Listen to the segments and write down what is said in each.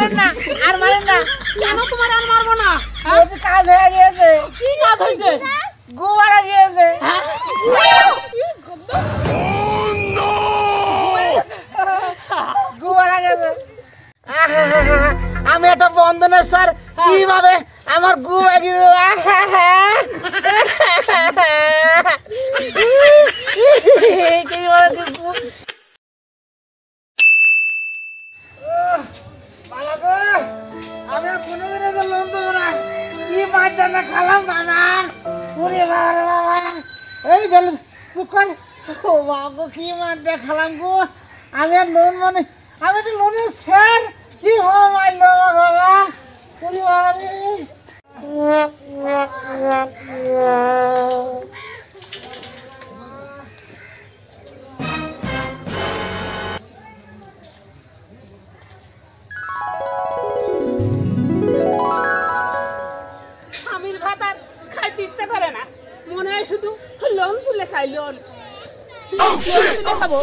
মারেন না আর মারেন না। কেন তোমার আর মারবো না? বলছি কাজ হয়ে গিয়েছে। কি কাজ হয়েছে? গু মারা গিয়েছে। গু মারা গেছে। আমি একটা বন্ধনের স্যার কিভাবে আমার গু আমি কোনোদিন লোন দেবো না। কি মারটা না খালাম বাবা। পুরে বাবা রে বাবা। এই বেল সুকন ও বাবা কি মারটা খালাম গো। আমি আর লোন মানে আমি একটা লোনের স্যার কি হওয়া মারলো বাবা। পুরে বাবা রে। আমির ভাত আর খাইতে ইচ্ছা করে না, মনে হয় শুধু লোন তুলে খাই। লোন তুলে খাবো।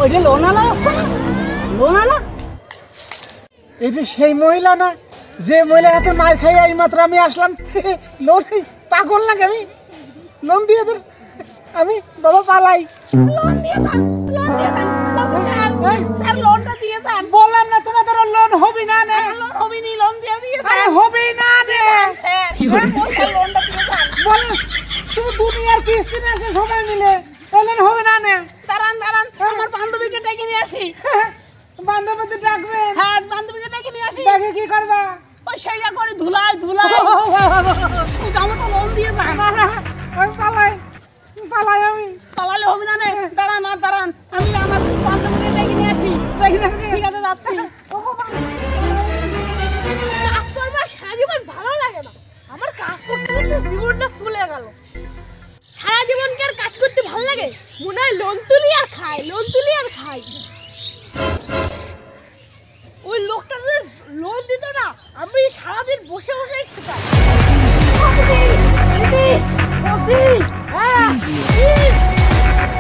ওইটা লোনালা আসছে না? লোনালা এটা সেই মহিলা না যে মহিলার হাতে মার খাই এই মাত্র আমি আসলাম। লোন পাগল নাকি আমি? লোন দিয়ে দেন আমি বাবা পালাই। লোন দিয়ে যান, লোন দিয়ে যান। স্যার লোনটা দিয়ে যান। বললাম না তোমাদের লোন হবে না নে। লোন হবে নি, লোন দিয়ে দিয়ে যান। আরে হবে না নে স্যার স্যার লোনটা দিয়ে যান। বল তুমি দুনিয়ার কিস্তি আছে সবাই মিলে লোন হবে না নে। দাঁড়ান দাঁড়ান, আমার বান্ধবীকে ডেকে নিয়ে আসি। বান্ধবীদের ডাকবেন? হ্যাঁ বান্ধবীকে ডেকে নিয়ে আসি। ডাকে কি করবা? ওই সেইটা করে ধুলাই ধুলাই আমাকে লোন দিয়ে যান। আমি পালাই পালাই আমি পালালে হবে না নে। দাঁড়ান আর দাঁড়ান, আমি আমার বান্ধবীকে ডেকে নিয়ে আসি। ঠিক আছে যাচ্ছি। কাজ করবো সারা জীবন ভালো লাগে না। আমার কাজ করতে করতে জীবনটা চলে গেল। সারা জীবন কি আর কাজ করতে ভালো লাগে? মনে হয় লোন তুলি আর খাই, লোন তুলি আর খাই। ওই লোকটা যে লোন দিত না, আমি সারাদিন বসে বসে খেতাম।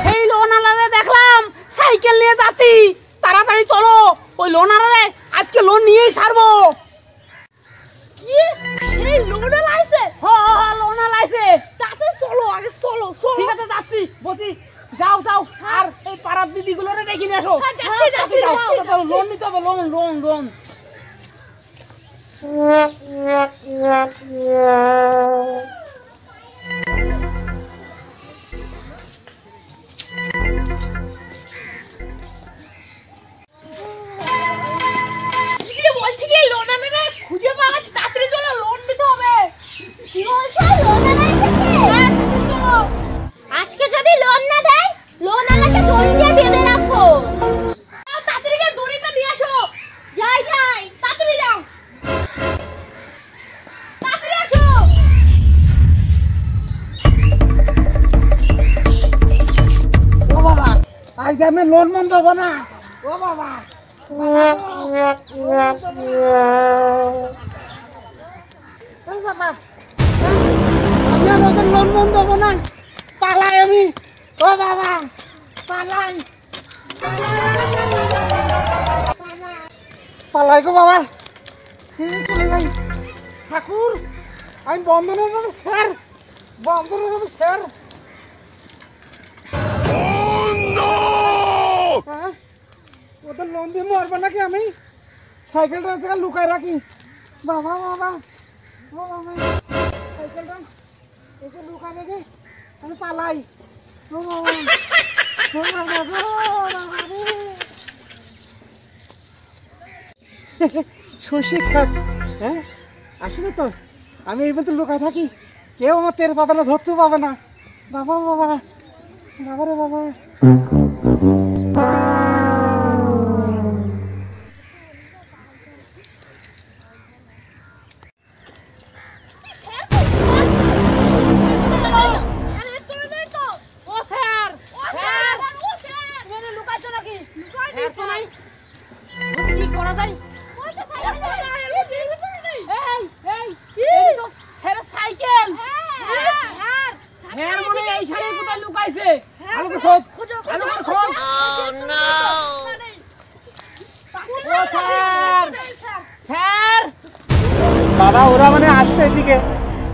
সেই লোনালারে দেখলাম সাইকেল নিয়ে যাচ্ছি। তাড়াতাড়ি চলো, ওই লোনালারে আজকে লোন নিয়েই ছাড়বো। কি সেই লোনটা লাইছে? হ্যাঁ লোনালা আইছে। তাতে চলো, আগে চলো চলো। ঠিক আছে যাচ্ছি, বলছি যাও যাও। আর এই পাড়ার দিদিগুলোরে ডেকে নিয়ে আসো। যাচ্ছি যাচ্ছি যাচ্ছি। লোন নিতে হবে, লোন লোন লোন। দিদি বলছি কি লোন আনারে খুঁজে পাওয়া গেছে, তাড়াতাড়ি চলো লোন নিতে হবে। কি বলছো? লোন আনা এসেছে? হ্যাঁ চলো। আজকে যদি লোন না দেয়, লোন আনাকে দড়ি দিয়ে বেঁধে রাখবো। যাও তাড়াতাড়ি গিয়ে দড়িটা নিয়ে আসো। যাই যাই, তাড়াতাড়ি যাও, তাড়াতাড়ি আসো। ও বাবা আজ আমি লোন মন দেবো না। ও বাবা আমি আর ওদের লোন মন দেবো না। পালাই আমি। ও বাবা পালাই পালাই গো বাবা। চলে যাই ঠাকুর। আমি বন্ধনের স্যার, বন্ধনের স্যার। ওদের লোন দিয়ে মরবো নাকি আমি? সাইকেলটা জায়গায় লুকায় রাখি। বাবা বাবা ও বাবা সাইকেলটা এসে লুকায় রেখে আমি পালাই। ও বাবা ও বাবা গো বাবা রে। শশী খাত হ্যাঁ আসলে তো আমি এই মধ্যে লুকায় থাকি, কেউ আমার টের পাবে না, ধরতেও পাবে না। বাবা বাবা বাবা রে বাবা। সাইকেল কোথায় লুকাইছে ভালো করে খোঁজ ভালো করে খোঁজ ও স্যার স্যার বাবা ওরা মানে আসছে এদিকে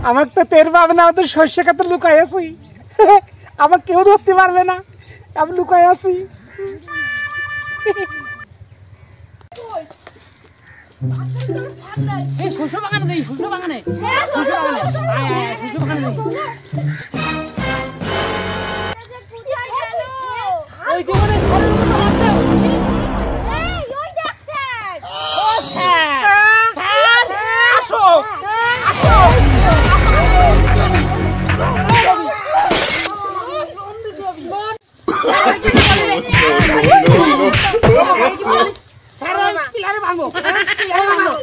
আমার তো টের পাবে না ওদের শস্য কাতে লুকাই আছি আমার কেউ ধরতে পারবে না আমি লুকাই আছি এই শস্য বাগানে নেই শস্য বাগানে আয় আয় আয় শস্য বাগানে নেই ওই যে মনে স্যারের মতো মারতে ও স্যার স্যার আসো আসো স্যার পিলারে ভাঙো পিলারে ভাঙো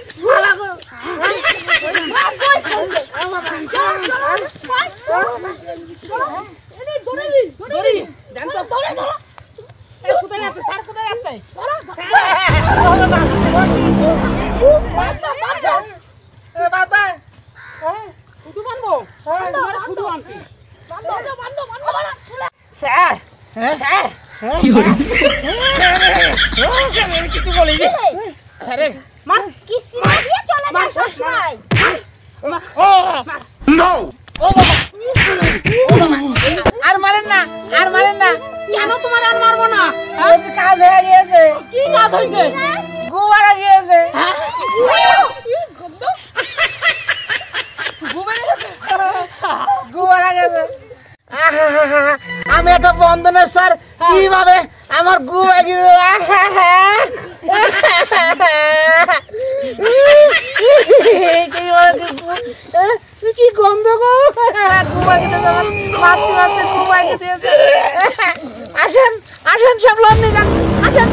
কিছু বলি স্যার আর মারেন না আর মারেন না কেন তোমার আর মারবো না কাজ হয়ে গিয়েছে কি কাজ হয়েছে গোবারা গিয়েছে গোবারা গেছে আমি একটা বন্ধনের স্যার কিভাবে আমার গুয়া কি গন্ধ গো গুয়া গিয়ে মারতে মারতে গুয়া গিয়েছে আসেন আসেন সব লোক নিয়ে যান আসেন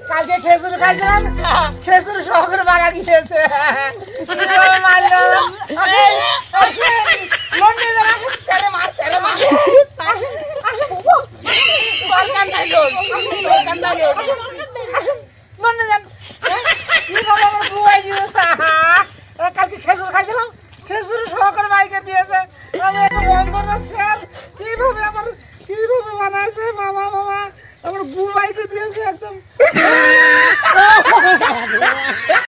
কালকে খেজুর খাইছিলাম খেজুর শহরে মারা গিয়েছে কালকে খেজুর খাইছিলাম খেজুর সহকারে বাইকে দিয়েছে আমি একটা বন্ধনের স্যার কিভাবে আমার কিভাবে বানাইছে বাবা বাবা আমার গু বাইকে দিয়েছে একদম